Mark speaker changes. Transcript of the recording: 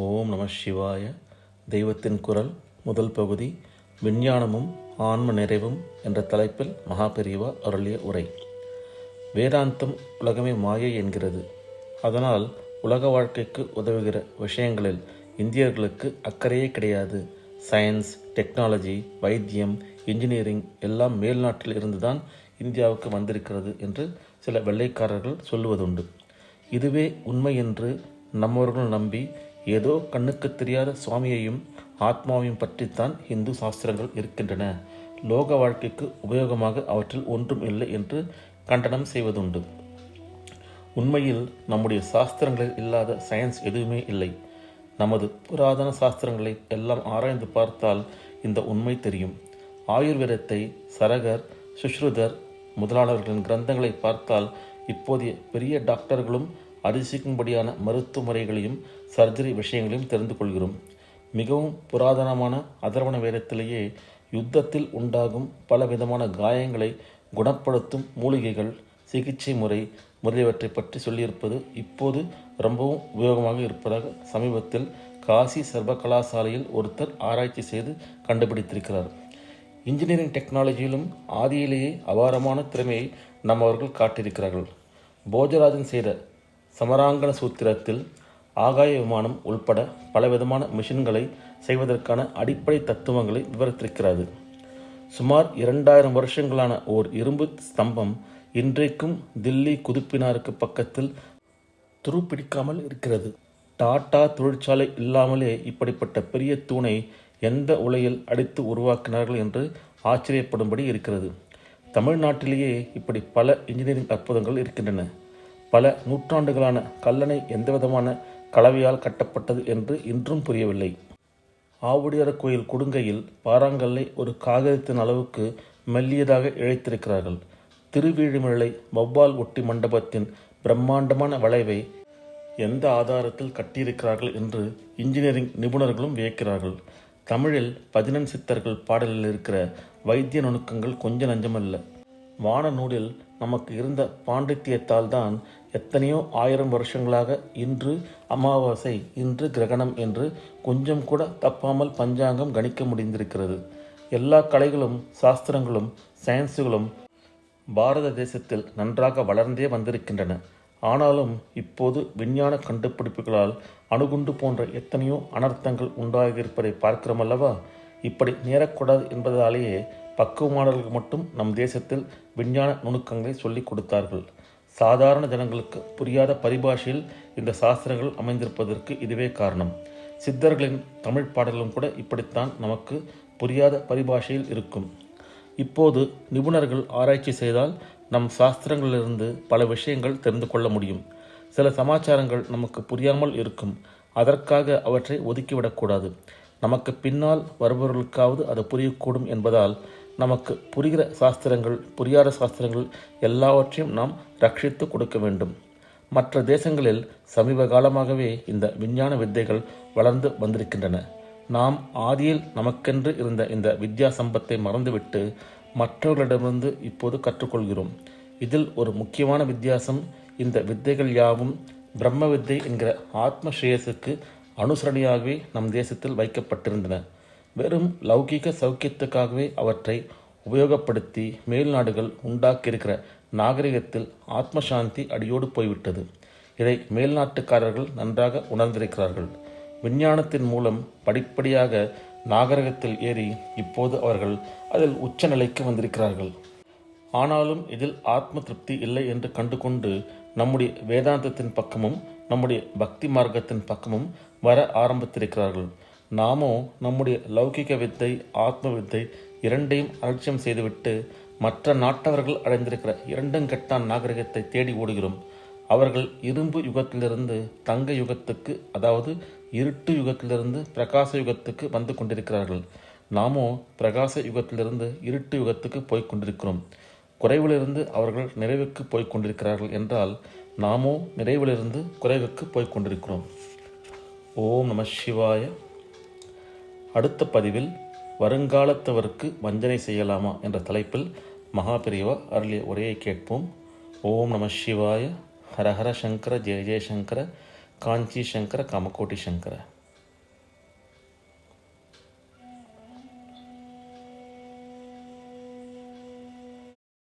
Speaker 1: ஓம் நம சிவாய. தெய்வத்தின் குரல் முதல் பகுதி, விஞ்ஞானமும் ஆன்ம நிறைவும் என்ற தலைப்பில் மகாபெரிவா அருளிய உரை. வேதாந்தம் உலகமே மாயை என்கிறது. அதனால் உலக வாழ்க்கைக்கு உதவுகிற விஷயங்களில் இந்தியர்களுக்கு அக்கறையே கிடையாது. சயின்ஸ், டெக்னாலஜி, வைத்தியம், இன்ஜினியரிங் எல்லாம் மேல்நாட்டில் இருந்துதான் இந்தியாவுக்கு வந்திருக்கிறது என்று சில வெள்ளைக்காரர்கள் சொல்லுவதுண்டு. இதுவே உண்மை என்று நம்மவர்கள் நம்பி ஏதோ கண்ணுக்கு தெரியாத சுவாமியையும் ஆத்மாவையும் பற்றித்தான் இந்து சாஸ்திரங்கள் இருக்கின்றன, லோக வாழ்க்கைக்கு உபயோகமாக அவற்றில் ஒன்றும் இல்லை என்று கண்டனம் செய்வதுண்டு. உண்மையில் நம்முடைய சாஸ்திரங்களில் இல்லாத சயின்ஸ் எதுவுமே இல்லை. நமது புராதன சாஸ்திரங்களை எல்லாம் ஆராய்ந்து பார்த்தால் இந்த உண்மை தெரியும். ஆயுர்வேதத்தை சரகர், சுஷ்ருதர் முதலாளர்களின் கிரந்தங்களை பார்த்தால் இப்போதைய பெரிய டாக்டர்களும் அதிசயிக்கும்படியான மருத்துவ முறைகளையும் சர்ஜரி விஷயங்களையும் தெரிந்து கொள்கிறோம். மிகவும் புராதனமான அதர்வண வேதத்திலேயே யுத்தத்தில் உண்டாகும் பல விதமான காயங்களை குணப்படுத்தும் மூலிகைகள், சிகிச்சை முறை முதலியவற்றை பற்றி சொல்லியிருப்பது இப்போது ரொம்பவும் உபயோகமாக இருப்பதாக சமீபத்தில் காசி சர்வகலாசாலையில் ஒருத்தர் ஆராய்ச்சி செய்து கண்டுபிடித்திருக்கிறார். இன்ஜினியரிங் டெக்னாலஜியிலும் ஆதியிலேயே அபாரமான திறமையை நம்மவர்கள் காட்டியிருக்கிறார்கள். போஜராஜன் செய்த சமராங்கன சூத்திரத்தில் ஆகாய விமானம் உள்பட பலவிதமான மிஷின்களை செய்வதற்கான அடிப்படை தத்துவங்களை விவரித்திருக்கிறது. சுமார் 2000 வருஷங்களான ஓர் இரும்பு ஸ்தம்பம் இன்றைக்கும் தில்லி குதுப்பினாருக்கு பக்கத்தில் துருப்பிடிக்காமல் இருக்கிறது. டாடா தொழிற்சாலை இல்லாமலே இப்படிப்பட்ட பெரிய தூணை எந்த உலையில் அடித்து உருவாக்கினார்கள் என்று ஆச்சரியப்படும்படி இருக்கிறது. தமிழ்நாட்டிலேயே இப்படி பல இன்ஜினியரிங் அற்புதங்கள் இருக்கின்றன. பல நூற்றாண்டுகளான கல்லணை எந்தவிதமான கலவையால் கட்டப்பட்டது என்று இன்றும் புரியவில்லை. ஆவுடையார் கோயில் கொடுங்கையில் பாறாங்கல்லை ஒரு காகிதத்தின் அளவுக்கு மெல்லியதாக இழைத்திருக்கிறார்கள். திருவீழிமிழலை வௌவால் ஒட்டி மண்டபத்தின் பிரம்மாண்டமான வளைவை எந்த ஆதாரத்தில் கட்டியிருக்கிறார்கள் என்று இன்ஜினியரிங் நிபுணர்களும் வியக்கிறார்கள். தமிழில் 14 சித்தர்கள் பாடலில் இருக்கிற வைத்திய நுணுக்கங்கள் கொஞ்ச நஞ்சமல்ல. வான நூலில் நமக்கு இருந்த பாண்டித்தியத்தால் தான் எத்தனையோ 1000 வருஷங்களாக இன்று அமாவாசை, இன்று கிரகணம் என்று கொஞ்சம் கூட தப்பாமல் பஞ்சாங்கம் கணிக்க முடிந்திருக்கிறது. எல்லா கலைகளும் சாஸ்திரங்களும் சயின்ஸுகளும் பாரத தேசத்தில் நன்றாக வளர்ந்தே வந்திருக்கின்றன. ஆனாலும் இப்போது விஞ்ஞான கண்டுபிடிப்புகளால் அணுகுண்டு போன்ற எத்தனையோ அனர்த்தங்கள் உண்டாகியிருப்பதை பார்க்கிறோமல்லவா. இப்படி நேரக்கூடாது என்பதாலேயே பக்குவமானவர்களுக்கு மட்டும் நம் தேசத்தில் விஞ்ஞான நுணுக்கங்களை சொல்லிக் கொடுத்தார்கள். சாதாரண ஜனங்களுக்கு புரியாத பரிபாஷையில் இந்த சாஸ்திரங்கள் அமைந்திருப்பதற்கு இதுவே காரணம். சித்தர்களின் தமிழ் பாடல்களும் கூட இப்படித்தான் நமக்கு புரியாத பரிபாஷையில் இருக்கும். இப்போது நிபுணர்கள் ஆராய்ச்சி செய்தால் நம் சாஸ்திரங்களிலிருந்து பல விஷயங்கள் தெரிந்து கொள்ள முடியும். சில சமாச்சாரங்கள் நமக்கு புரியாமல் இருக்கும். அதற்காக அவற்றை ஒதுக்கிவிடக்கூடாது. நமக்கு பின்னால் வருபவர்களுக்காவது அது புரியக்கூடும் என்பதால் நமக்கு புரிகிற சாஸ்திரங்கள், புரியாத சாஸ்திரங்கள் எல்லாவற்றையும் நாம் ரட்சித்து கொடுக்க வேண்டும். மற்ற தேசங்களில் சமீப காலமாகவே இந்த விஞ்ஞான வித்தைகள் வளர்ந்து வந்திருக்கின்றன. நாம் ஆதியில் நமக்கென்று இருந்த இந்த வித்யா சம்பத்தை மறந்துவிட்டு மற்றவர்களிடமிருந்து இப்போது கற்றுக்கொள்கிறோம். இதில் ஒரு முக்கியமான வித்தியாசம், இந்த வித்தைகள் யாவும் பிரம்ம வித்தை என்கிற ஆத்ம ஸ்ரேயஸுக்கு அனுசரணையாகவே நம் தேசத்தில் வைக்கப்பட்டிருந்தன. வெறும் லௌகீக சௌக்கியத்துக்காகவே அவற்றை உபயோகப்படுத்தி மேல்நாடுகள் உண்டாக்கியிருக்கிற நாகரிகத்தில் ஆத்மசாந்தி அடியோடு போய்விட்டது. இதை மேல்நாட்டுக்காரர்கள் நன்றாக உணர்ந்திருக்கிறார்கள். விஞ்ஞானத்தின் மூலம் படிப்படியாக நாகரிகத்தில் ஏறி இப்போது அவர்கள் அதில் உச்சநிலைக்கு வந்திருக்கிறார்கள். ஆனாலும் இதில் ஆத்ம திருப்தி இல்லை என்று கண்டுகொண்டு நம்முடைய வேதாந்தத்தின் பக்கமும் நம்முடைய பக்தி மார்க்கத்தின் பக்கமும் வர ஆரம்பித்திருக்கிறார்கள். நாமோ நம்முடைய லௌகிக வித்தை, ஆத்ம வித்தை இரண்டையும் அலட்சியம் செய்துவிட்டு மற்ற நாட்டவர்கள் அடைந்திருக்கிற இரண்டுங்கட்டான் நாகரிகத்தை தேடி ஓடுகிறோம். அவர்கள் இரும்பு யுகத்திலிருந்து தங்க யுகத்துக்கு, அதாவது இருட்டு யுகத்திலிருந்து பிரகாச யுகத்துக்கு வந்து கொண்டிருக்கிறார்கள். நாமோ பிரகாச யுகத்திலிருந்து இருட்டு யுகத்துக்கு போய்க் கொண்டிருக்கிறோம். குறைவிலிருந்து அவர்கள் நிறைவுக்கு போய்க் கொண்டிருக்கிறார்கள் என்றால் நாமோ நிறைவிலிருந்து குறைவுக்கு போய்க் கொண்டிருக்கிறோம். ஓம் நம சிவாய. அடுத்த பதிவில் வருங்காலத்தவருக்கு வஞ்சனை செய்யலாமா என்ற தலைப்பில் மகாபெரிவா அருளிய உரையை கேட்போம். ஓம் நம சிவாய. ஹரஹர சங்கர, ஜெய ஜெயசங்கர, காஞ்சி சங்கர, காமகோட்டி சங்கர.